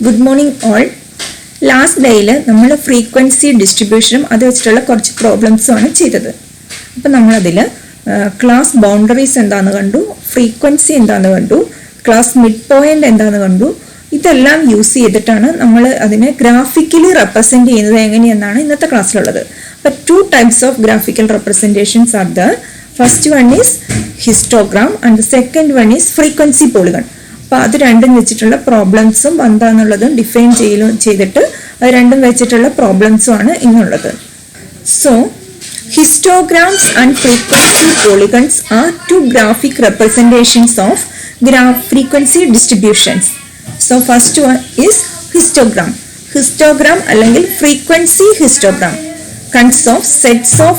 Good morning all. Last day നമ്മൾ frequency ഡിസ്ട്രിബ്യൂഷനും അത് വെച്ചിട്ടുള്ള കുറച്ച് പ്രോബ്ലംസും ആണ് ചെയ്തത്. അപ്പോൾ നമ്മൾ അതിൽ ക്ലാസ് ബൗണ്ടറീസ് എന്താണെന്ന് കണ്ടു, ഫ്രീക്വൻസി എന്താണെന്ന് കണ്ടു, ക്ലാസ് മിഡ് പോയിന്റ് എന്താണെന്ന് കണ്ടു. ഇതെല്ലാം യൂസ് ചെയ്തിട്ടാണ് നമ്മൾ അതിനെ ഗ്രാഫിക്കലി റെപ്രസെന്റ് ചെയ്യുന്നത് എങ്ങനെയെന്നാണ് ഇന്നത്തെ ക്ലാസ്സിലുള്ളത്. അപ്പോൾ 2 types of graphical representations are there. First one is histogram and the second one is frequency polygon. അപ്പോൾ അത് രണ്ടും വെച്ചിട്ടുള്ള പ്രോബ്ലംസും എന്താണെന്നുള്ളതും ഡിഫൈൻ ചെയ്തിട്ട് അത് രണ്ടും വെച്ചിട്ടുള്ള പ്രോബ്ലംസും ആണ് ഇന്നുള്ളത്. So histograms and frequency polygons are two graphic representations of frequency distributions. So first one is histogram. Histogram അല്ലെങ്കിൽ frequency histogram consists of sets of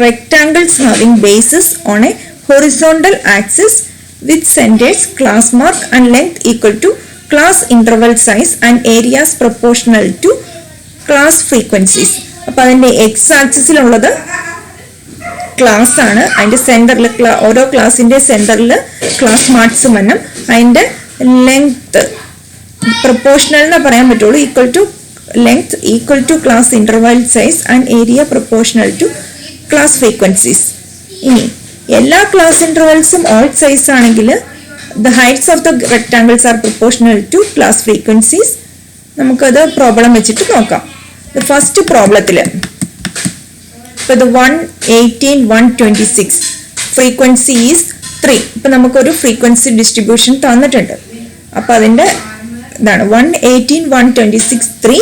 rectangles having bases on a horizontal axis with centers, class mark and length equal to class interval size and areas proportional to class frequencies. അപ്പോൾ അതിൻ്റെ X ആക്സിസിലുള്ളത് class ആണ്, അതിൻ്റെ സെൻറ്ററിൽ ഓരോ ക്ലാസിൻ്റെ സെൻറ്ററിൽ class മാർക്സും വരണം, അതിൻ്റെ length proportional എന്ന് പറയാൻ പറ്റുള്ളൂ, equal to length equal to class interval size and area proportional to class frequencies. ഇനി എല്ലാ ക്ലാസ് ഇൻ്റർവൽസും ഓൾ സൈസ് ആണെങ്കിൽ the heights of the rectangles are proportional to class frequencies. നമുക്കത് പ്രോബ്ലം വെച്ചിട്ട് നോക്കാം. ഫസ്റ്റ് പ്രോബ്ലത്തിൽ ഇപ്പോൾ ഇത് 118 126 ഫ്രീക്വൻസി ഈസ് 3. ഇപ്പം നമുക്കൊരു ഫ്രീക്വൻസി ഡിസ്ട്രിബ്യൂഷൻ തന്നിട്ടുണ്ട്. അപ്പോൾ അതിൻ്റെ ഇതാണ് 118 126 3,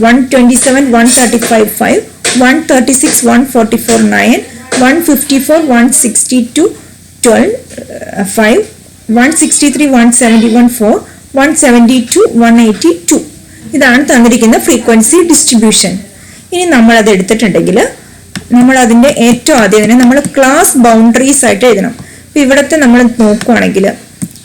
127 135 5, 136 144 9, 154 162 12 5, 163 171 4, 172 182. ഇതാണ് തന്നിരിക്കുന്ന ഫ്രീക്വൻസി ഡിസ്ട്രിബ്യൂഷൻ. ഇനി നമ്മളത് എടുത്തിട്ടുണ്ടെങ്കിൽ നമ്മൾ അതിൻ്റെ ഏറ്റവും ആദ്യം തന്നെ നമ്മൾ ക്ലാസ് ബൗണ്ടറീസ് ആയിട്ട് എഴുതണം. അപ്പോൾ ഇവിടുത്തെ നമ്മൾ നോക്കുകയാണെങ്കിൽ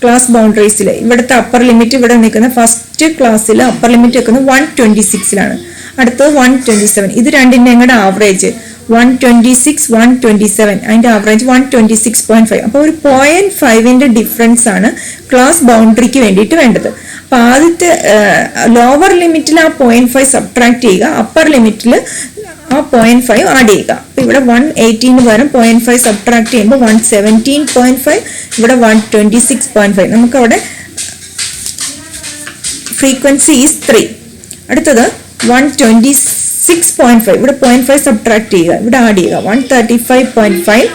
ക്ലാസ് ബൗണ്ടറീസിൽ ഇവിടുത്തെ അപ്പർ ലിമിറ്റ് ഇവിടെ നിൽക്കുന്ന ഫസ്റ്റ് ക്ലാസ്സിൽ അപ്പർ ലിമിറ്റ് വെക്കുന്നത് 126ലാണ്, അടുത്തത് 127. ഇത് രണ്ടിൻ്റെ കൂടെ ആവറേജ് 126 127, അതിൻ്റെ ആവറേജ് 126.5. അപ്പോൾ ഒരു 0.5ൻ്റെ ഡിഫറൻസ് ആണ് ക്ലാസ് ബൗണ്ടറിക്ക് വേണ്ടിയിട്ട് വേണ്ടത്. അപ്പോൾ ആദ്യത്തെ ലോവർ ലിമിറ്റിൽ ആ 0.5 സബ്ട്രാക്ട് ചെയ്യുക, അപ്പർ ലിമിറ്റിൽ ആ 0.5 ആഡ് ചെയ്യുക. അപ്പോൾ ഇവിടെ 118 പകരം 0.5 സബ്ട്രാക്ട് ചെയ്യുമ്പോൾ 117.5, ഇവിടെ 126.5. നമുക്കവിടെ ഫ്രീക്വൻസി ഈസ് 3. അടുത്തത് 126.5, ഇവിടെ 0.5 സബ്ട്രാക്ട് ചെയ്യുക, ഇവിടെ ആഡ് ചെയ്യുക 135.5.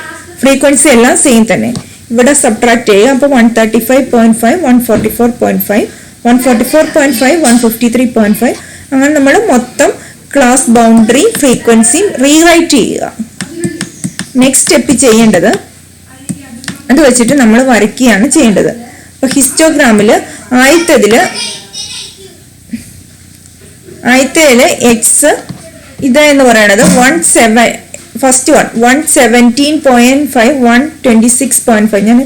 ഫ്രീക്വൻസി എല്ലാം സെയിം തന്നെ, ഇവിടെ സബ്ട്രാക്ട് ചെയ്യുക. അപ്പോൾ 135.5 144.5 144.5 153.5. അങ്ങനെ നമ്മൾ മൊത്തം ക്ലാസ് ബൗണ്ടറി ഫ്രീക്വൻസി റീറൈറ്റ് ചെയ്യുക. നെക്സ്റ്റ് സ്റ്റെപ്പ് ചെയ്യേണ്ടത് അത് വെച്ചിട്ട് നമ്മൾ വരയ്ക്കുകയാണ് ചെയ്യേണ്ടത്. അപ്പോൾ ഹിസ്റ്റോഗ്രാമിൽ ആദ്യത്തേതിൽ എക്സ് ഇത് എന്ന് പറയുന്നത് 117.5 126.5. ഞാൻ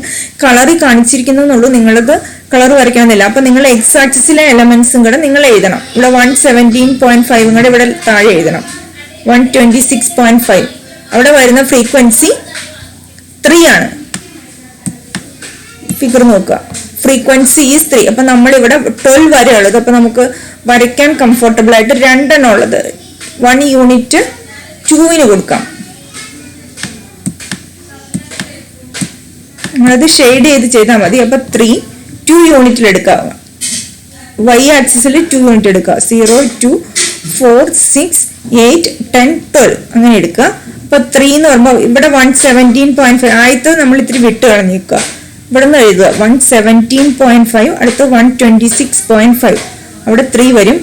കളറിൽ കാണിച്ചിരിക്കുന്നുള്ളൂ, നിങ്ങളത് കളർ വരയ്ക്കണമെന്നില്ല. അപ്പം നിങ്ങൾ എക്സ് ആക്സിസിലെ എലമെന്റ്സും കൂടെ നിങ്ങൾ എഴുതണം. ഇവിടെ 117.5 കൂടെ ഇവിടെ താഴെ എഴുതണം. 126.5 അവിടെ വരുന്ന ഫ്രീക്വൻസി 3 ആണ്. ഫിഗർ നോക്കുക, ഫ്രീക്വൻസി ഈസ് 3. അപ്പം നമ്മളിവിടെ 12 വരെ ഉള്ളത്. അപ്പം നമുക്ക് വരയ്ക്കാൻ കംഫർട്ടബിൾ ആയിട്ട് 2 എണ്ണം ഉള്ളത് 1 യൂണിറ്റ് 2ന് കൊടുക്കാം. നമ്മളത് ഷെയ്ഡ് ചെയ്ത് ചെയ്താൽ മതി. അപ്പം 3 2 യൂണിറ്റിൽ എടുക്കുക, വൈ ആക്സിസിൽ 2 യൂണിറ്റ് എടുക്കുക, 0 2 4 6 8 10 12 അങ്ങനെ എടുക്കുക. അപ്പോൾ 3 എന്ന് പറയുമ്പോൾ ഇവിടെ 117.5 ആദ്യത്തെ നമ്മൾ ഇത്തിരി വിട്ട് കളഞ്ഞിരിക്കുക, ഇവിടെ നിന്ന് എഴുതുക 117.5, അടുത്ത 126.5 അവിടെ 3 വരും,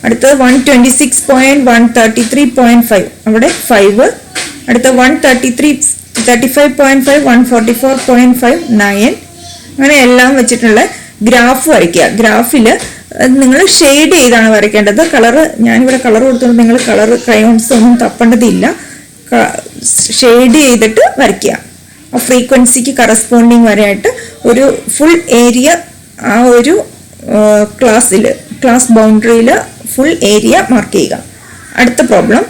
അടുത്തത് 126.133.5 അവിടെ 5, അടുത്ത 135.5 144.5 9. അങ്ങനെ എല്ലാം വെച്ചിട്ടുള്ള ഗ്രാഫ് വരയ്ക്കുക. ഗ്രാഫിൽ നിങ്ങൾ ഷെയ്ഡ് ചെയ്താണ് വരയ്ക്കേണ്ടത്. കളറ് ഞാനിവിടെ കളർ കൊടുത്തുകൊണ്ട് നിങ്ങൾ കളർ ക്രയോൺസ് ഒന്നും തപ്പേണ്ടതില്ല, ഷെയ്ഡ് ചെയ്തിട്ട് വരയ്ക്കുക. ആ ഫ്രീക്വൻസിക്ക് കറസ്പോണ്ടിങ് വരെയായിട്ട് ഒരു ഫുൾ ഏരിയ ആ ഒരു ക്ലാസ് ബൗണ്ടറിയിൽ ഫുൾ ഏരിയ മാർക്ക് ചെയ്യുക. അടുത്ത problem,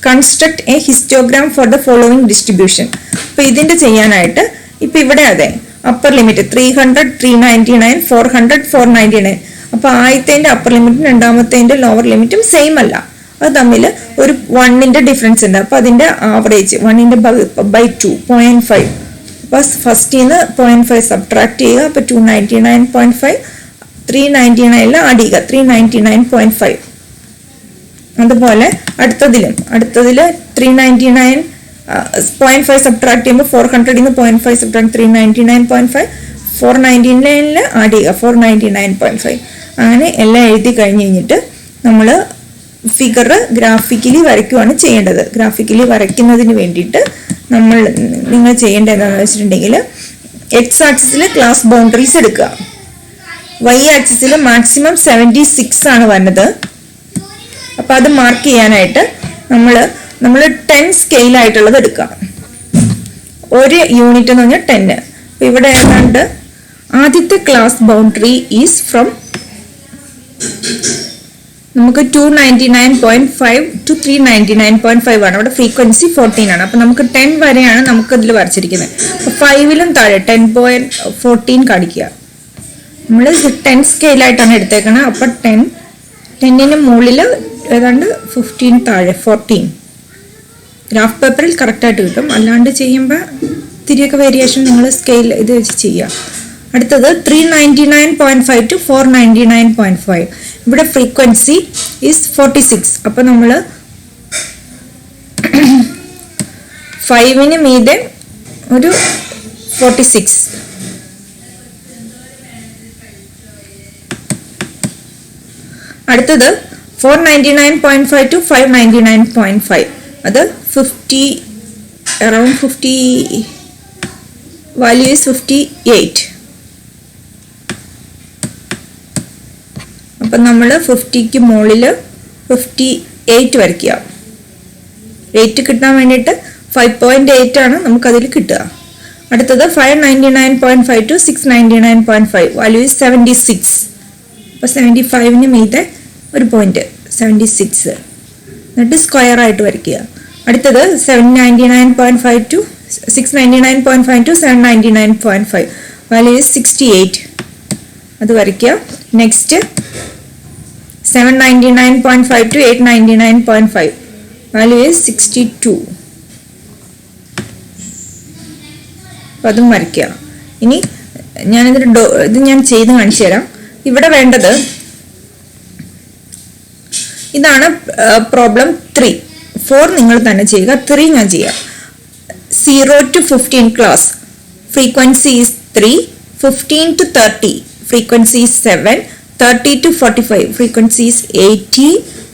construct A histogram four the following distribution. അപ്പോൾ ഇതിൻ്റെ ചെയ്യാനായിട്ട് ഇപ്പം ഇവിടെ അതെ അപ്പർ ലിമിറ്റ് 300, 399, 400, 499. അപ്പോൾ ആദ്യത്തെ അപ്പർ ലിമിറ്റും രണ്ടാമത്തെ ലോവർ ലിമിറ്റും സെയിം അല്ല, അത് തമ്മിൽ ഒരു 1ന്റെ ഡിഫറൻസ് ഉണ്ട്. അപ്പോൾ അതിന്റെ ആവറേജ് 1/2 0.5. അപ്പോൾ ഫസ്റ്റിന്ന് 0.5 സബ്ട്രാക്ട് ചെയ്യുക. അപ്പോൾ 299.5 399 ആഡ് ചെയ്യുക 399.5. അതുപോലെ അടുത്തതിൽ 399 0.5 സബ്ട്രാക്ട് ചെയ്യുമ്പോൾ 400 0.5 സബ്ട്രാക്ട് 399.5 499 ആഡ് ചെയ്യുക 499.5. അങ്ങനെ എല്ലാം എഴുതി കഴിഞ്ഞിട്ട് നമ്മൾ ഫിഗർ ഗ്രാഫിക്കലി വരയ്ക്കുകയാണ് ചെയ്യേണ്ടത്. ഗ്രാഫിക്കലി വരയ്ക്കുന്നതിന് വേണ്ടിയിട്ട് നിങ്ങൾ ചെയ്യേണ്ടത് എന്താണെന്ന് വെച്ചിട്ടുണ്ടെങ്കിൽ എക്സ് ആക്സിസിൽ ക്ലാസ് ബൗണ്ടറീസ് എടുക്കുക. വൈ ആക്സിസിൽ മാക്സിമം 76 ആണ് വന്നത്. അപ്പം അത് മാർക്ക് ചെയ്യാനായിട്ട് നമ്മൾ 10 സ്കെയിലായിട്ടുള്ളത് എടുക്കുക. ഒരു യൂണിറ്റ് എന്ന് പറഞ്ഞാൽ 10. അപ്പം ഇവിടെ ഏതാണ്ട് ആദ്യത്തെ ക്ലാസ് ബൗണ്ടറി ഈസ് ഫ്രം നമുക്ക് 299.5 to 399.5 ആണ്. അവിടെ ഫ്രീക്വൻസി 14 ആണ്. അപ്പം നമുക്ക് 10 വരെയാണ് നമുക്ക് ഇതിൽ വരച്ചിരിക്കുന്നത്. അപ്പം 5ലും താഴെ 10.14 കാണിക്കുക. നമ്മൾ 10 സ്കെയിലായിട്ടാണ് എടുത്തേക്കുന്നത്. അപ്പം 10ന് മുകളിൽ ഏതാണ്ട് 15 താഴെ 14. ഗ്രാഫ് പേപ്പറിൽ കറക്റ്റായിട്ട് കിട്ടും. അല്ലാണ്ട് ചെയ്യുമ്പോൾ ഇത്തിരിയൊക്കെ വേരിയേഷൻ നിങ്ങൾ സ്കെയിൽ ഇത് വെച്ച് ചെയ്യുക. അടുത്തത് 399.5 to 499.5. ഇവിടെ ഫ്രീക്വൻസി ഈസ് 46. അപ്പം നമ്മൾ 5ന് മീതെ ഒരു 46. അടുത്തത് 499.5 to 599.5. അത് 50 around 50 value is 58. അപ്പം നമ്മൾ 50ക്ക് മുകളിൽ 58 വരയ്ക്കുക. 8 കിട്ടാൻ വേണ്ടിയിട്ട് 5.8 ആണ് നമുക്കതിൽ കിട്ടുക. അടുത്തത് 599.5 to 699.5 വാല്യൂ is 76. അപ്പോൾ 75ന് മീതെ ഒരു പോയിന്റ് 76 എന്നിട്ട് സ്ക്വയർ ആയിട്ട് വരയ്ക്കുക. അടുത്തത് 799.5 to 699.5 to 799.5 വാല്യൂ is 68. അത് വരയ്ക്കുക. Next 799.5 to 899.5 value is 62. അപ്പം അതും വരയ്ക്കുക. ഇനി ഇത് ഞാൻ ചെയ്ത് കാണിച്ചു തരാം. ഇവിടെ വേണ്ടത് ഇതാണ് പ്രോബ്ലം 3. 4 നിങ്ങൾ തന്നെ ചെയ്യുക, 3 ഞാൻ ചെയ്യാം. 0 to 15 class frequency is 3, 15 to 30 frequency is 7, 30 to 45 frequency is 80,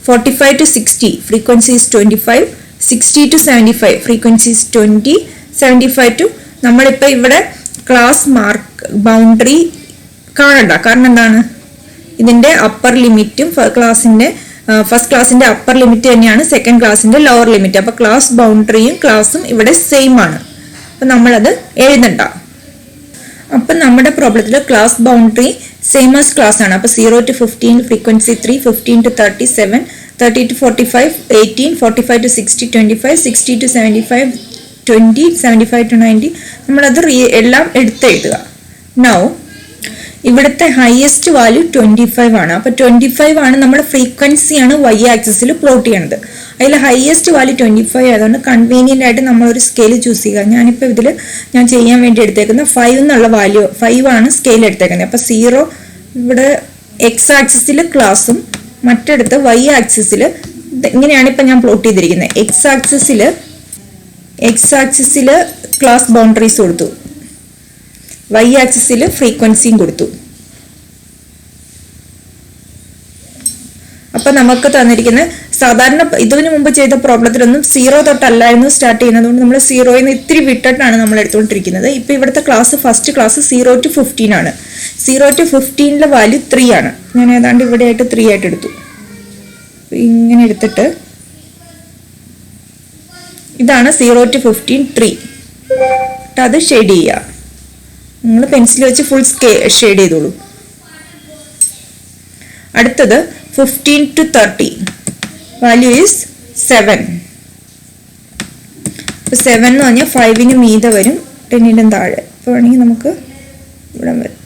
45 to 60 frequency is 25, 60 to 75 frequency is 20, 75 to നമ്മളിപ്പോൾ ഇവിടെ ക്ലാസ് മാർക്ക് ബൗണ്ടറി കാണണ്ട. കാരണം എന്താണ്, ഇതിൻ്റെ അപ്പർ ലിമിറ്റും ഫസ്റ്റ് ക്ലാസിന്റെ അപ്പർ ലിമിറ്റ് തന്നെയാണ് സെക്കൻഡ് ക്ലാസിന്റെ ലോവർ ലിമിറ്റ്. അപ്പൊ ക്ലാസ് ബൗണ്ടറിയും ക്ലാസും ഇവിടെ സെയിം ആണ്. അപ്പൊ നമ്മളത് എഴുതണ്ട. അപ്പൊ നമ്മുടെ പ്രോബ്ലത്തിൽ class boundary same as class ആണ്. അപ്പൊ 0 to 15 frequency 3, 15 to 30 7, 30 to 45 18, 45 to 60 25, 60 to 75 20, 75 to 90 നമ്മളത് എല്ലാം എടുത്തെഴുതുക. നൗ ഇവിടുത്തെ ഹയസ്റ്റ് വാല്യൂ 25 ആണ്. അപ്പോൾ 25 ആണ് നമ്മുടെ ഫ്രീക്വൻസിയാണ് വൈ ആക്സിസിൽ പ്ലോട്ട് ചെയ്യണത്. അതിൽ ഹയസ്റ്റ് വാല്യൂ 25 ആയതുകൊണ്ട് കൺവീനിയൻ്റ് ആയിട്ട് നമ്മളൊരു സ്കെയിൽ ചൂസ് ചെയ്യുക. ഞാനിപ്പോൾ ഇതിൽ ഞാൻ ചെയ്യാൻ വേണ്ടി എടുത്തേക്കുന്നത് 5 എന്നുള്ള വാല്യൂ 5 ആണ് സ്കെയിൽ എടുത്തേക്കുന്നത്. അപ്പോൾ 0 ഇവിടെ എക്സ് ആക്സിസിൽ ക്ലാസും മറ്റടുത്ത് വൈ ആക്സിസിൽ ഇങ്ങനെയാണ് ഇപ്പം ഞാൻ പ്ലോട്ട് ചെയ്തിരിക്കുന്നത്. എക്സ് ആക്സിസിൽ ക്ലാസ് ബൗണ്ടറീസ് കൊടുത്തു, വൈ ആക്സിസിൽ ഫ്രീക്വൻസിയും കൊടുത്തു. അപ്പൊ നമുക്ക് തന്നിരിക്കുന്ന സാധാരണ ഇതിനു മുമ്പ് ചെയ്ത പ്രോബ്ലത്തിലൊന്നും 0 തൊട്ടല്ലായിരുന്നു സ്റ്റാർട്ട് ചെയ്യുന്നത്. അതുകൊണ്ട് നമ്മൾ 0യിൽ നിന്ന് ഇത്തിരി വിട്ടിട്ടാണ് നമ്മൾ എടുത്തുകൊണ്ടിരിക്കുന്നത്. ഇപ്പൊ ഇവിടുത്തെ ക്ലാസ് ഫസ്റ്റ് ക്ലാസ് 0 to 15 ആണ്. 0 to 15 വാല്യൂ 3 ആണ്. ഞാൻ ഏതാണ്ട് ഇവിടെ ആയിട്ട് 3 ആയിട്ട് എടുത്തു. ഇങ്ങനെ എടുത്തിട്ട് ഇതാണ് 0 to 15 3. അത് ഷെയ്ഡ് ചെയ്യുക. നിങ്ങൾ പെൻസിൽ വെച്ച് ഫുൾ ഷെയ്ഡ് ചെയ്തോളൂ. അടുത്തത് 15 to 30 വാല്യൂ ഈസ് 7. 7 എന്ന് പറഞ്ഞാൽ 5ന് മീതെ വരും, 10നും താഴെ. അപ്പോൾ വേണമെങ്കിൽ നമുക്ക് ഇവിടെ വരും.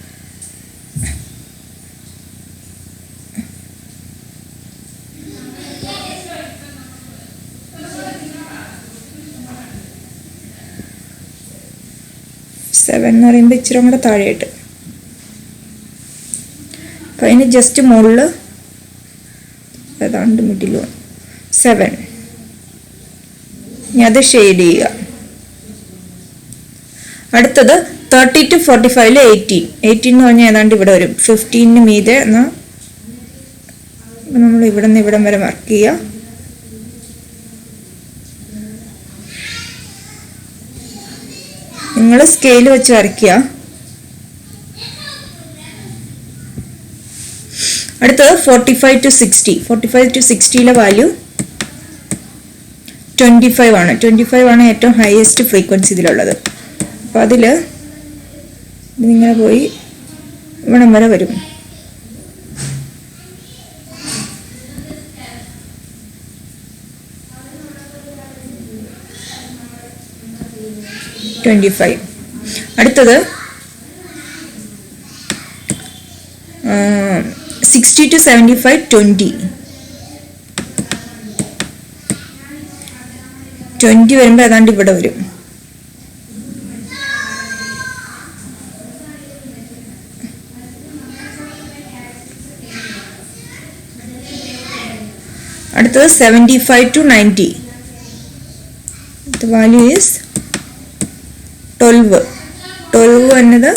സെവൻ എന്ന് പറയുമ്പോൾ ഇച്ചിരി കൂടെ താഴെയായിട്ട്. അപ്പം അതിന് ജസ്റ്റ് മുകളിൽ ഏതാണ്ട് മിഡിലും 7. ഇനി അത് ഷെയ്ഡ് ചെയ്യുക. അടുത്തത് 30 to 45 18 എന്ന് പറഞ്ഞാൽ ഏതാണ്ട് ഇവിടെ വരും. 15 മീതെ എന്നാൽ നമ്മൾ ഇവിടെ നിന്ന് ഇവിടം വരെ മാർക്ക് ചെയ്യുക. നിങ്ങൾ സ്കെയിൽ വെച്ച് വരയ്ക്കുക. അടുത്തത് 45 to 60. 45 to 60 വാല്യൂ 25 ആണ്. 25 ആണ് ഏറ്റവും ഹയസ്റ്റ് ഫ്രീക്വൻസി ഇതിലുള്ളത്. അപ്പോൾ അതിൽ ഇതിങ്ങനെ പോയി ഇവിടം വരെ വരും. അടുത്തത് 60 to 75 20 വരുമ്പോൾ ഏതാണ്ട് ഇവിടെ വരും. അടുത്തത് 75 to 90. The value is 12 എന്നത്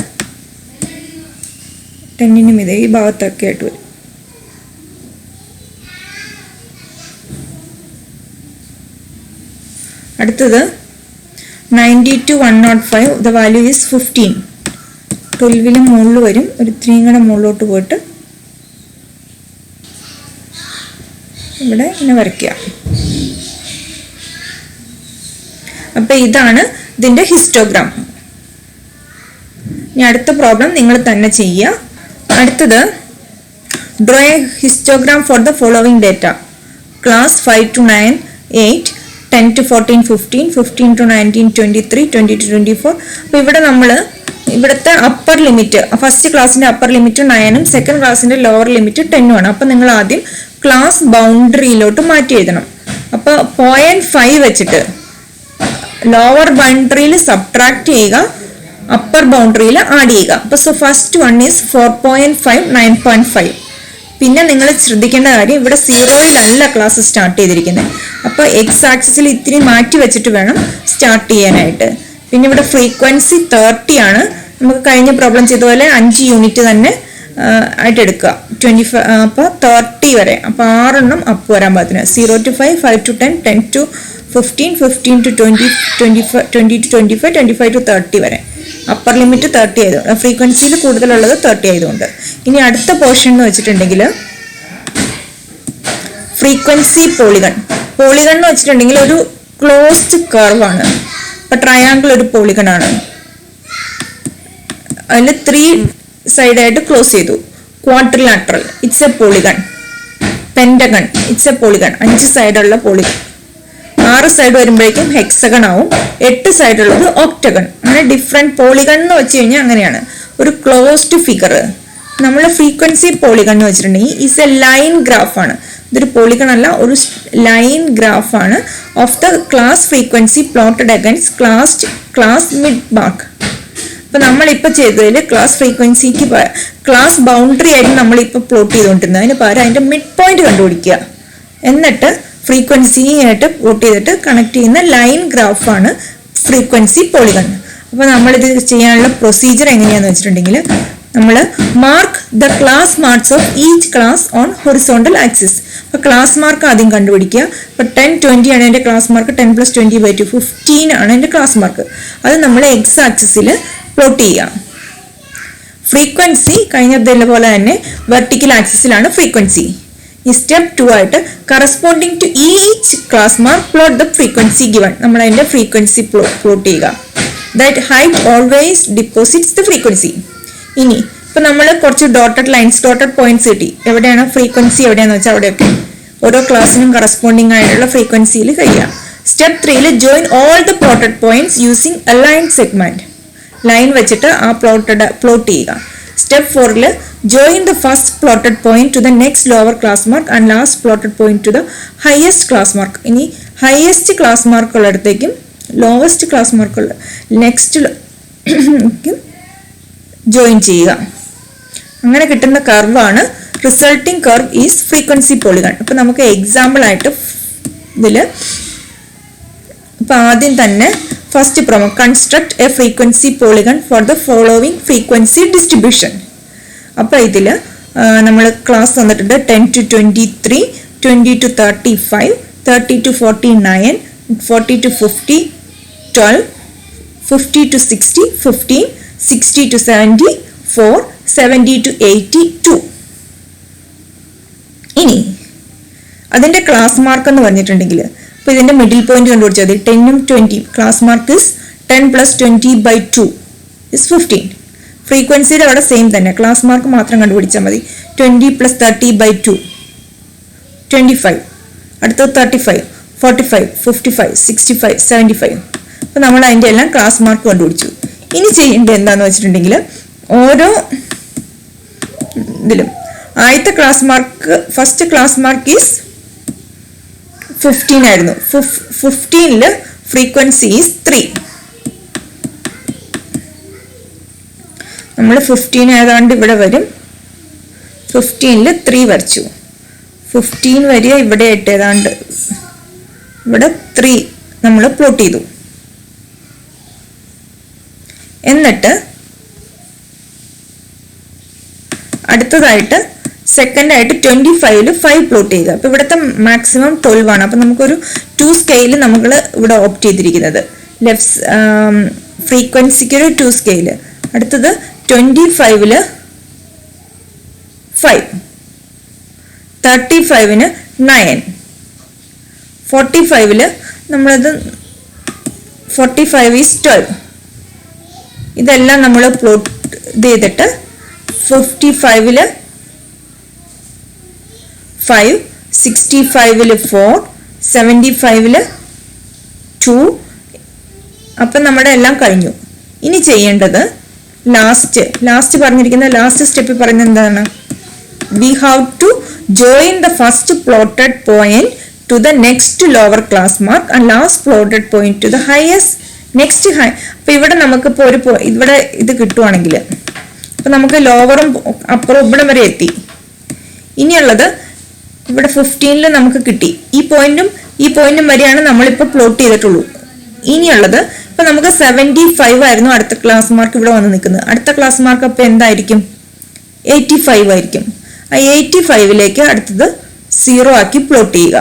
10 മീതെ ഈ ഭാഗത്തൊക്കെ ആയിട്ട് വരും. അടുത്തത് 90 to 105. The value is 15. 12 മുകളിൽ വരും. ഒരു 3 കൂടെ മുകളിലോട്ട് പോയിട്ട് ഇവിടെ ഇങ്ങനെ വരയ്ക്കുക. അപ്പം ഇതാണ് ഇതിൻ്റെ ഹിസ്റ്റോഗ്രാം. ഇനി അടുത്ത പ്രോബ്ലം നിങ്ങൾ തന്നെ ചെയ്യുക. അടുത്തത് draw A histogram four the following data. Class 5 to 9 8, 10 to 14 15, 15 to 19 23, 20 to 24. അപ്പോൾ ഇവിടെ നമ്മൾ ഇവിടുത്തെ അപ്പർ ലിമിറ്റ്, ഫസ്റ്റ് ക്ലാസ്സിൻ്റെ അപ്പർ ലിമിറ്റ് 9ഉം സെക്കൻഡ് ക്ലാസ്സിൻ്റെ ലോവർ ലിമിറ്റ് 10ഉം ആണ്. അപ്പോൾ നിങ്ങൾ ആദ്യം ക്ലാസ് ബൗണ്ടറിയിലോട്ട് മാറ്റി എഴുതണം. അപ്പോൾ 0.5 വെച്ചിട്ട് ലോവർ ബൗണ്ടറിയിൽ സബ്ട്രാക്ട് ചെയ്യുക, അപ്പർ ബൗണ്ടറിയിൽ ആഡ് ചെയ്യുക. അപ്പോൾ ഫസ്റ്റ് വൺ ഈസ് 4.5 9.5. പിന്നെ നിങ്ങൾ ശ്രദ്ധിക്കേണ്ട കാര്യം, ഇവിടെ 0-യിലല്ല ക്ലാസ് സ്റ്റാർട്ട് ചെയ്തിരിക്കുന്നത്. അപ്പോൾ എക്സ് ആക്സിസിൽ ഇത്തിരി മാറ്റി വെച്ചിട്ട് വേണം സ്റ്റാർട്ട് ചെയ്യാനായിട്ട്. പിന്നെ ഇവിടെ ഫ്രീക്വൻസി 30 ആണ്. നമുക്ക് കഴിഞ്ഞ പ്രോബ്ലം ചെയ്ത പോലെ 5 യൂണിറ്റ് തന്നെ ആയിട്ട് എടുക്കുക. 25 അപ്പോൾ 30 വരെ. അപ്പോൾ 6 എണ്ണം അപ്പ് വരാൻ പാകത്തിന്. 0 to 5, 5 to 10, 10 to 15, 15 to 20, 20 to 25, 25 to 30 വരെ. അപ്പർ ലിമിറ്റ് 30 ആയതുകൊണ്ട്, ഫ്രീക്വൻസിയിൽ കൂടുതലുള്ളത് 30 ആയതുകൊണ്ട്. ഇനി അടുത്ത പോർഷൻ എന്ന് വെച്ചിട്ടുണ്ടെങ്കിൽ ഫ്രീക്വൻസി പോളിഗൺ. പോളിഗൺ എന്ന് വെച്ചിട്ടുണ്ടെങ്കിൽ ഒരു ക്ലോസ്ഡ് കർവ് ആണ്. ഇപ്പം ട്രയാങ്കിൾ ഒരു പോളിഗൺ ആണ്. അതിൽ 3 സൈഡായിട്ട് ക്ലോസ് ചെയ്തു. Quadrilateral it's a polygon. Pentagon it's a polygon. 5 സൈഡുള്ള പോളിഗൺ. 6 സൈഡ് വരുമ്പോഴേക്കും ഹെക്സഗൺ ആവും. 8 സൈഡുള്ളത് ഒക്ടഗൺ. അങ്ങനെ ഡിഫറെൻറ്റ് പോളിഗൺ എന്ന് വെച്ച് കഴിഞ്ഞാൽ അങ്ങനെയാണ് ഒരു ക്ലോസ്ഡ് ഫിഗർ. നമ്മൾ ഫ്രീക്വൻസി പോളിഗൺ എന്ന് വെച്ചിട്ടുണ്ടെങ്കിൽ ഈസ് എ ലൈൻ ഗ്രാഫാണ്. ഇതൊരു പോളിഗൺ അല്ല, ഒരു ലൈൻ ഗ്രാഫാണ് of the class frequency plotted against class mid mark. അപ്പോൾ നമ്മളിപ്പോൾ ചെയ്തതിൽ ക്ലാസ് ഫ്രീക്വൻസിക്ക് ക്ലാസ് ബൗണ്ടറി ആയിട്ട് നമ്മളിപ്പോൾ പ്ലോട്ട് ചെയ്തുകൊണ്ടിരുന്നത്. അതിന് പകരം അതിൻ്റെ മിഡ് പോയിന്റ് കണ്ടുപിടിക്കുക. എന്നിട്ട് ഫ്രീക്വൻസിയായിട്ട് പ്ലോട്ട് ചെയ്തിട്ട് കണക്ട് ചെയ്യുന്ന ലൈൻ ഗ്രാഫാണ് ഫ്രീക്വൻസി പോളിഗൺ. അപ്പോൾ നമ്മളിത് ചെയ്യാനുള്ള പ്രൊസീജിയർ എങ്ങനെയാണെന്ന് വെച്ചിട്ടുണ്ടെങ്കിൽ, നമ്മൾ mark the class marks of each class on horizontal axis. അപ്പോൾ ക്ലാസ് മാർക്ക് ആദ്യം കണ്ടുപിടിക്കുക. അപ്പോൾ 10 20 ആണ് എൻ്റെ ക്ലാസ് മാർക്ക്. 10 + 20/2 15 ആണ് എൻ്റെ ക്ലാസ് മാർക്ക്. അത് നമ്മൾ എക്സ് ആക്സിസിൽ പ്ലോട്ട് ചെയ്യുക. ഫ്രീക്വൻസി കഴിഞ്ഞതിലെ പോലെ തന്നെ വെർട്ടിക്കൽ ആക്സിസിലാണ് ഫ്രീക്വൻസി. ഈ സ്റ്റെപ്പ് 2 ആയിട്ട് corresponding to each class mark plot the frequency given. നമ്മൾ അതിൻ്റെ ഫ്രീക്വൻസി പ്ലോട്ട് ചെയ്യുക. That height always depicts the frequency. ഇനി ഇപ്പം നമ്മൾ കുറച്ച് ഡോട്ടഡ് ലൈൻസ്, ഡോട്ടഡ് പോയിന്റ്സ് കിട്ടി. എവിടെയാണ് ഫ്രീക്വൻസി എവിടെയാണെന്ന് വെച്ചാൽ അവിടെയൊക്കെ ഓരോ ക്ലാസ്സിനും കറസ്പോണ്ടിങ് ആയിട്ടുള്ള ഫ്രീക്വൻസിയിൽ കഴിയാം. Step 3 join all the plotted points using a line segment. Line വെച്ചിട്ട് ആ പ്ലോട്ട് ചെയ്യുക. Step 4 join the first plotted point to the next lower class mark and last plotted point to the highest class mark. ഇനി highest class മാർക്കുള്ളിടത്തേക്കും lowest class മാർക്കുള്ള next join ചെയ്യുക. അങ്ങനെ കിട്ടുന്ന കർവാണ് resulting curve is frequency polygon. അപ്പം നമുക്ക് example ആയിട്ട് ഇതിൽ ഇപ്പം ആദ്യം തന്നെ first construct a frequency polygon for the following frequency distribution. അപ്പോൾ ഇതിൽ നമ്മൾ ക്ലാസ് തന്നിട്ടുണ്ട് 10 to 23, 20 to 35, 30 to 49, 40 to 50, 12, 50 to 60, 15, 60 to 74, 70 to 82. ഇനി അതിൻ്റെ ക്ലാസ് മാർക്ക് എന്ന് പറഞ്ഞിട്ടുണ്ടെങ്കിൽ ഇപ്പോൾ ഇതിൻ്റെ മിഡിൽ പോയിന്റ് കണ്ടുപിടിച്ചാൽ മതി. 10ഉം 20 ക്ലാസ് മാർക്ക് ഇസ് 10 + 20/2 ഇസ് 15. ഫ്രീക്വൻസിയുടെ അവിടെ സെയിം തന്നെ, ക്ലാസ് മാർക്ക് മാത്രം കണ്ടുപിടിച്ചാൽ മതി. 20 + 30/2 25, അടുത്തത് 35, 45, 55, 65, 75. അപ്പോൾ നമ്മൾ അതിൻ്റെ എല്ലാം ക്ലാസ് മാർക്ക് കണ്ടുപിടിച്ചു. ഇനി ചെയ്യേണ്ടത് എന്താണെന്ന് വെച്ചിട്ടുണ്ടെങ്കിൽ ഓരോ ഇതിലും ആദ്യത്തെ class mark first class mark is 15 ആയിരുന്നു. 15ൽ ഫ്രീക്വൻസി ഈസ് 3. നമ്മൾ 15 ഏതാണ്ട് ഇവിടെ വരും. 15ൽ 3 വരച്ചു. 15 വരിക ഇവിടെ ആയിട്ട് ഏതാണ്ട് ഇവിടെ 3 നമ്മൾ പ്ലോട്ട് ചെയ്തു. എന്നിട്ട് അടുത്തതായിട്ട് സെക്കൻഡായിട്ട് 25ൽ 5 പ്ലോട്ട് ചെയ്യുക. അപ്പോൾ ഇവിടുത്തെ മാക്സിമം 12 ആണ്. അപ്പോൾ നമുക്കൊരു 2 സ്കെയിൽ നമ്മൾ ഇവിടെ ഓപ്റ്റ് ചെയ്തിരിക്കുന്നത്. ഫ്രീക്വൻസിക്ക് ഒരു 2 സ്കെയിൽ. അടുത്തത് 25ൽ 5, 35ന് 9, 45ൽ നമ്മളത് 45 ഈസ് 12. ഇതെല്ലാം നമ്മൾ പ്ലോട്ട് ചെയ്തിട്ട് 55ൽ 5, 65ൽ 4, 75ൽ 2. അപ്പം നമ്മുടെ എല്ലാം കഴിഞ്ഞു. ഇനി ചെയ്യേണ്ടത് ലാസ്റ്റ് പറഞ്ഞിരിക്കുന്ന ലാസ്റ്റ് സ്റ്റെപ്പിൽ പറയുന്നത് എന്താണ്? We have to join the first plotted point to the next lower class mark and last plotted point to the highest next high. അപ്പോൾ ഇവിടെ നമുക്കിപ്പോൾ ഇവിടെ ഇത് കിട്ടുവാണെങ്കിൽ അപ്പോൾ നമുക്ക് ലോവറും അപ്പറും ഇവിടെ വരെ എത്തി. ഇനിയുള്ളത് ഇവിടെ 15ൽ നമുക്ക് കിട്ടി. ഈ പോയിന്റും വരെയാണ് നമ്മളിപ്പോൾ പ്ലോട്ട് ചെയ്തിട്ടുള്ളൂ. ഇനിയുള്ളത് ഇപ്പം നമുക്ക് 75 ആയിരുന്നു അടുത്ത ക്ലാസ് മാർക്ക് ഇവിടെ വന്ന് നിൽക്കുന്നത്. അടുത്ത ക്ലാസ് മാർക്ക് അപ്പോൾ എന്തായിരിക്കും? 85 ആയിരിക്കും. ആ 85ലേക്ക് അടുത്തത് 0 ആക്കി പ്ലോട്ട് ചെയ്യുക.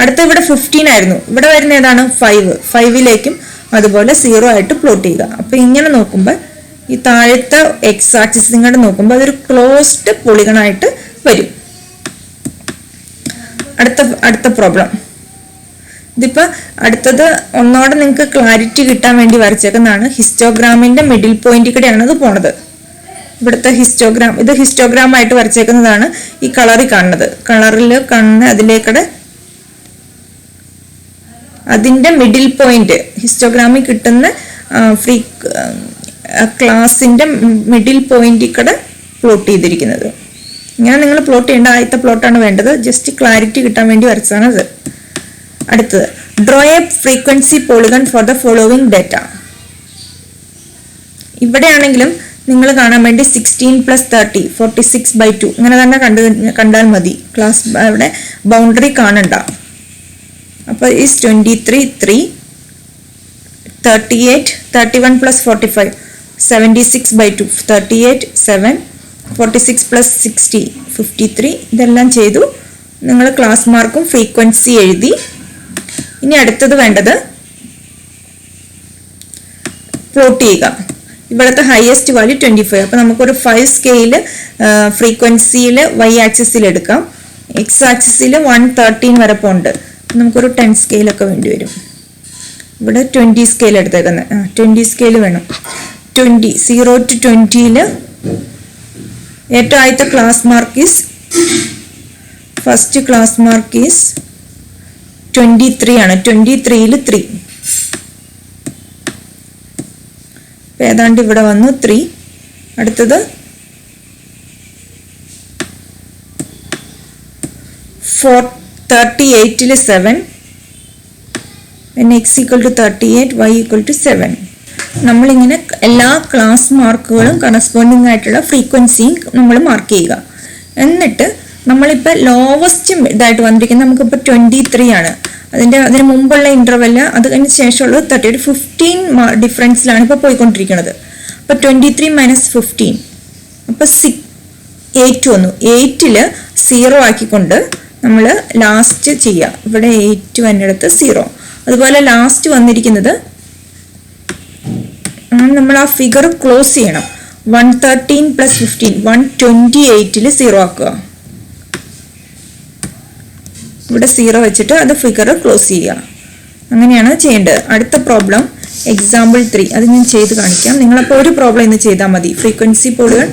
അടുത്ത ഇവിടെ 15 ആയിരുന്നു, ഇവിടെ വരുന്ന ഏതാണ്? 5ലേക്കും അതുപോലെ 0 ആയിട്ട് പ്ലോട്ട് ചെയ്യുക. അപ്പോൾ ഇങ്ങനെ നോക്കുമ്പോൾ ഈ താഴത്തെ എക്സ് ആക്സിസ് ഇങ്ങോട്ട് നോക്കുമ്പോൾ അതൊരു ക്ലോസ്ഡ് പോളിഗൺ ആയിട്ട് വരും. അടുത്ത പ്രോബ്ലം ഇതിപ്പോൾ അടുത്തത് ഒന്നോടെ നിങ്ങൾക്ക് ക്ലാരിറ്റി കിട്ടാൻ വേണ്ടി വരച്ചേക്കുന്നതാണ്. ഹിസ്റ്റോഗ്രാമിന്റെ മിഡിൽ പോയിന്റ് കൂടെയാണ് ഇത് പോണത്. ഇവിടുത്തെ ഇത് ഹിസ്റ്റോഗ്രാം ആയിട്ട് വരച്ചേക്കുന്നതാണ്. ഈ കളറിൽ കാണുന്നത്, കളറിൽ കാണുന്ന അതിലേക്കൂടെ അതിന്റെ മിഡിൽ പോയിന്റ് ഹിസ്റ്റോഗ്രാമിൽ കിട്ടുന്ന ക്ലാസിന്റെ മിഡിൽ പോയിന്റിൽ കൂടെ പ്ലോട്ട് ചെയ്തിരിക്കുന്നത്. ഇങ്ങനെ നിങ്ങൾ പ്ലോട്ട് ചെയ്യേണ്ട ആദ്യത്തെ പ്ലോട്ടാണ് വേണ്ടത്. ജസ്റ്റ് ക്ലാരിറ്റി കിട്ടാൻ വേണ്ടി വരച്ചതാണ് ഇത്. അടുത്തത് draw a frequency polygon for the following data. ഇവിടെയാണെങ്കിലും നിങ്ങൾ കാണാൻ വേണ്ടി 16 + 30 46/2 ഇങ്ങനെ തന്നെ കണ്ടാൽ മതി. ക്ലാസ് ഇവിടെ ബൗണ്ടറി കാണണ്ട. അപ്പോൾ ഈസ് 23 3 38 31 + 45 76/2 38 7 46 + 60 53. ഇതെല്ലാം ചെയ്തു. നിങ്ങൾ ക്ലാസ് മാർക്കും ഫ്രീക്വൻസി എഴുതി. ഇനി അടുത്തത് വേണ്ടത് പ്ലോട്ട് ചെയ്യുക. ഇവിടുത്തെ ഹയസ്റ്റ് വാല്യൂ 25. അപ്പോൾ നമുക്കൊരു 5 സ്കെയിൽ ഫ്രീക്വൻസിയിൽ y ആക്സിസിൽ എടുക്കാം. എക്സ് ആക്സിസിൽ 113 വരെ പോകുന്നുണ്ട്. നമുക്കൊരു 10 സ്കെയിലൊക്കെ വേണ്ടി വരും. ഇവിടെ 20 സ്കെയിൽ എടുത്തേക്കുന്നത്. 20 സ്കെയിൽ വേണം. 0 to 20ൽ ഏറ്റവും ആദ്യത്തെ class mark is first class mark is 23 ആണ്. 23ൽ 3 അപ്പോൾ ഏതാണ്ട് ഇവിടെ വന്നു 3. അടുത്തത് 38 7, when x equal to 38, y equal to 7. നമ്മളിങ്ങനെ എല്ലാ ക്ലാസ് മാർക്കുകളും കറസ്പോണ്ടിങ് ആയിട്ടുള്ള ഫ്രീക്വൻസിയും നമ്മൾ മാർക്ക് ചെയ്യുക. എന്നിട്ട് നമ്മളിപ്പോൾ ലോവസ്റ്റ് ഇതായിട്ട് വന്നിരിക്കുന്നത് നമുക്കിപ്പോൾ 23 ആണ്. അതിന് മുമ്പുള്ള ഇൻ്റർവെല് അത് കഴിഞ്ഞ ശേഷമുള്ളത് 30, 15 ഡിഫറൻസിലാണ് ഇപ്പോൾ പോയിക്കൊണ്ടിരിക്കുന്നത്. അപ്പോൾ 23 - 15, അപ്പോൾ 8 വന്നു. 8ൽ 0 ആക്കിക്കൊണ്ട് നമ്മൾ ലാസ്റ്റ് ചെയ്യുക. ഇവിടെ 8 വന്നിടത്ത് 0. അതുപോലെ ലാസ്റ്റ് വന്നിരിക്കുന്നത് നമ്മൾ ആ ഫിഗർ ക്ലോസ് ചെയ്യണം. 113 + 15, 128ൽ 0 ആക്കുക. ഇവിടെ 0 വെച്ചിട്ട് അത് ഫിഗർ ക്ലോസ് ചെയ്യുക. അങ്ങനെയാണ് ചെയ്യേണ്ടത്. അടുത്ത പ്രോബ്ലം എക്സാമ്പിൾ 3, അത് ഞാൻ ചെയ്ത് കാണിക്കാം. നിങ്ങളപ്പോൾ ഒരു പ്രോബ്ലം ഇന്ന് ചെയ്താൽ മതി. ഫ്രീക്വൻസി പോളിഗൺ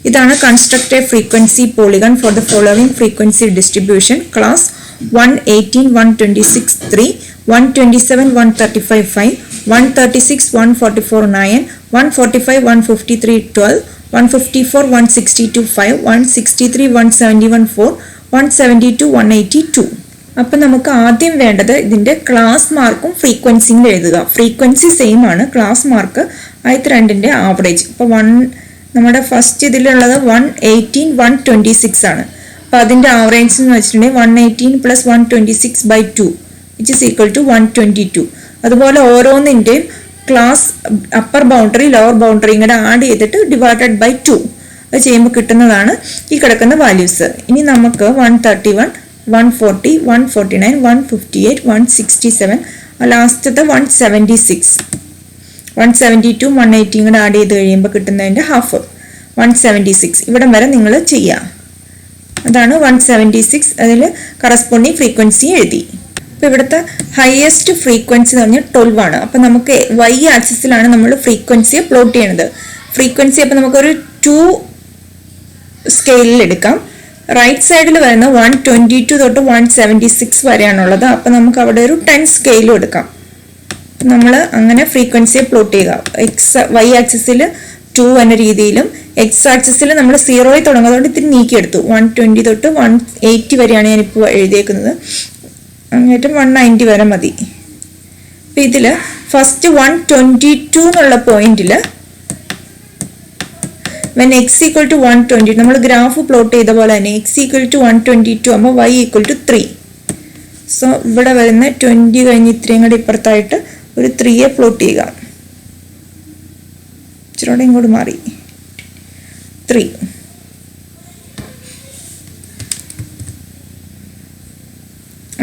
ഇതാണ്. Construct a frequency polygon for the following frequency distribution: class 118 126 3, 127 135 5, 136 144 9, 145 153 12, 154 162 5, 163 171 4, 172 182. അപ്പം നമുക്ക് ആദ്യം വേണ്ടത് ഇതിൻ്റെ ക്ലാസ് മാർക്കും ഫ്രീക്വൻസിയും എഴുതുക. ഫ്രീക്വൻസി സെയിം ആണ്, ക്ലാസ് മാർക്ക് ആദ്യത്തെ രണ്ടിൻ്റെ ആവറേജ്. ഇപ്പോൾ നമ്മുടെ ഫസ്റ്റ് ഇതിലുള്ളത് 118 126 ആണ്. അപ്പോൾ അതിൻ്റെ ആവറേജ് എന്ന് വെച്ചിട്ടുണ്ടെങ്കിൽ 118 + 126/2 which is equal to 122. അതുപോലെ ഓരോന്നിൻ്റെയും class upper boundary lower boundary ഇങ്ങനെ ആഡ് ചെയ്തിട്ട് ഡിവൈഡഡ് ബൈ 2 അത് ചെയ്യുമ്പോൾ കിട്ടുന്നതാണ് ഈ കിടക്കുന്ന വാല്യൂസ്. ഇനി നമുക്ക് 131 140 149 158 167, ലാസ്റ്റത്തെ 176 172 180 ഇങ്ങനെ ആഡ് ചെയ്ത് കഴിയുമ്പോൾ കിട്ടുന്നതിൻ്റെ ഹാഫ് 176. ഇവിടം വരെ നിങ്ങൾ ചെയ്യുക. അതാണ് 176. അതിൽ കറസ്പോണ്ടിങ് ഫ്രീക്വൻസി എഴുതി. അപ്പോൾ ഇവിടുത്തെ ഹയസ്റ്റ് ഫ്രീക്വൻസി എന്ന് പറഞ്ഞാൽ 12 ആണ്. അപ്പോൾ നമുക്ക് y ആക്സിസിലാണ് നമ്മൾ ഫ്രീക്വൻസിയെ പ്ലോട്ട് ചെയ്യുന്നത്. ഫ്രീക്വൻസി അപ്പോൾ നമുക്കൊരു 2 സ്കെയിലിൽ എടുക്കാം. റൈറ്റ് സൈഡിൽ വരുന്ന 122 തൊട്ട് 176 വരെയാണുള്ളത്. അപ്പോൾ നമുക്ക് അവിടെ ഒരു 10 സ്കെയിലും എടുക്കാം. നമ്മൾ അങ്ങനെ ഫ്രീക്വൻസിയെ പ്ലോട്ട് ചെയ്യുക. y ആക്സിസിൽ 2 എന്ന രീതിയിലും x ആക്സിസിൽ നമ്മൾ 0 തുടങ്ങുന്നതുകൊണ്ട് ഇത്തിരി നീക്കിയെടുത്തു. 120 തൊട്ട് 180 വരെയാണ് ഞാനിപ്പോൾ എഴുതിയേക്കുന്നത്. അങ്ങേറ്റം 190 വരെ മതി. അപ്പം ഇതിൽ ഫസ്റ്റ് 122 എന്നുള്ള പോയിന്റിൽ when x equal to 120 നമ്മൾ ഗ്രാഫ് പ്ലോട്ട് ചെയ്ത പോലെ തന്നെ x equal to 122 ആകുമ്പോൾ y equal to 3. സോ ഇവിടെ വരുന്ന 20 കഴിഞ്ഞ് ഇത്രയും കൂടി ഇപ്പുറത്തായിട്ട് ഒരു 3യെ പ്ലോട്ട് ചെയ്യുക. ഇച്ചിരി ഇങ്ങോട്ട് മാറി 3.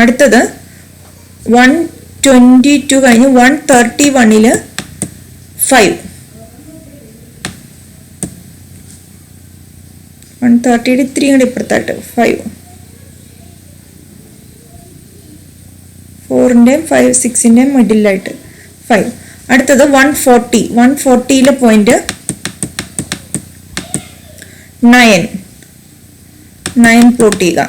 അടുത്തത് 122 കഴിഞ്ഞ് 131ൽ 5, 130യുടെ ഇത്രയും കൂടി ഇപ്പുറത്തായിട്ട് 5, 4ൻ്റെയും 5 6ൻ്റെയും മിഡിലായിട്ട് 5. അടുത്തത് 140യിലെ പോയിന്റ് 9 പ്ലോട്ട് ചെയ്യുക.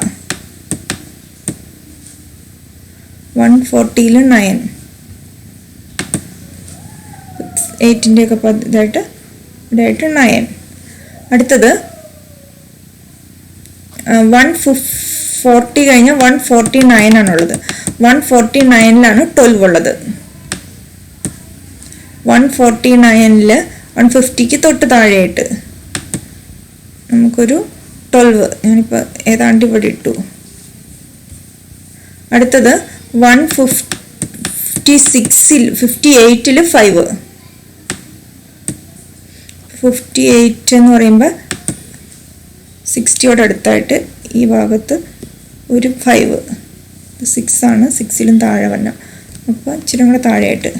140ൽ 9, 8ൻ്റെ ഒക്കെ ഇതായിട്ട് ഇവിടെയായിട്ട് 9. അടുത്തത് 140 കഴിഞ്ഞ് 149 ആണുള്ളത്. 149ലാണ് 12 ഉള്ളത്. 149ൽ 150ക്ക് തൊട്ട് താഴെയായിട്ട് നമുക്കൊരു 12 ഞാനിപ്പോൾ ഏതാണ്ട് ഇവിടെ ഇട്ടു. അടുത്തത് 58ൽ 5, 58 എന്ന് പറയുമ്പോൾ 60യോട് അടുത്തായിട്ട് ഈ ഭാഗത്ത് ഒരു 5, 6 ആണ്, 6ലും താഴെ വരണം. അപ്പോൾ ഇച്ചിരി കൂടെ താഴെയായിട്ട്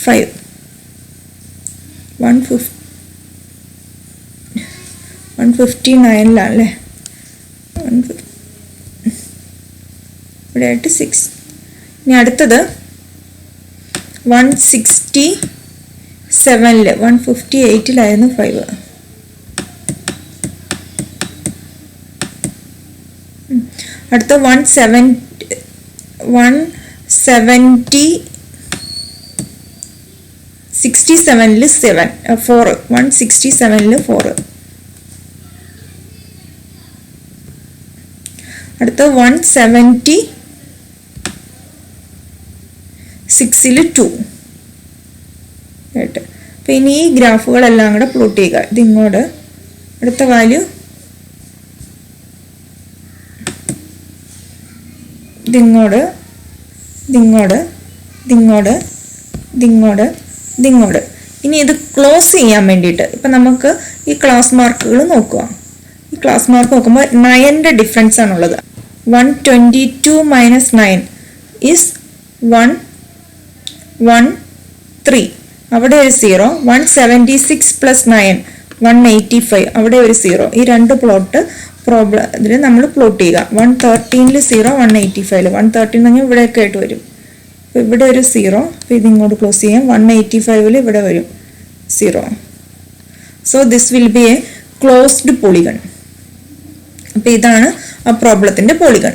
5, 159ലാണല്ലേ, ഇവിടെ ആയിട്ട് 6. ഇനി അടുത്തത് 167ൽ 158ലായിരുന്നു 5. അടുത്ത 170 67ൽ 7 4 167ൽ 4. അടുത്ത 176ൽ 2 ആയിട്ട്. അപ്പോൾ ഇനി ഈ ഗ്രാഫുകളെല്ലാം കൂടെ പ്ലോട്ട് ചെയ്യുക. ഇതിങ്ങോട്ട് അടുത്ത വാല്യൂ ഇതിങ്ങോട്ട് ഇതിങ്ങോട്ട് ഇതിങ്ങോട്ട് ഇതിങ്ങോട്ട് ഇതിങ്ങോട്ട്. ഇനി ഇത് ക്ലോസ് ചെയ്യാൻ വേണ്ടിയിട്ട് ഇപ്പം നമുക്ക് ഈ ക്ലാസ് മാർക്കുകൾ നോക്കുക. ഈ ക്ലാസ് മാർക്ക് നോക്കുമ്പോൾ 9ൻ്റെ ഡിഫറൻസ് ആണുള്ളത്. 122 മൈനസ് 9 ഈസ് 113. അവിടെ ഒരു 0. 176 പ്ലസ് 9 185. അവിടെ ഒരു 0. ഈ രണ്ട് പ്ലോട്ട് പ്രോബ്ലം ഇതിൽ നമ്മൾ പ്ലോട്ട് ചെയ്യുക. 113ൽ 0 185. 113 എന്ന് പറഞ്ഞാൽ ഇവിടെയൊക്കെ ആയിട്ട് വരും. അപ്പോൾ ഇവിടെ ഒരു 0. അപ്പോൾ ഇതിങ്ങോട്ട് ക്ലോസ് ചെയ്യാം. 185ൽ ഇവിടെ വരും 0. So this will be A closed polygon. അപ്പോൾ ഇതാണ് ആ പ്രോബ്ലത്തിൻ്റെ പോളിഗൺ.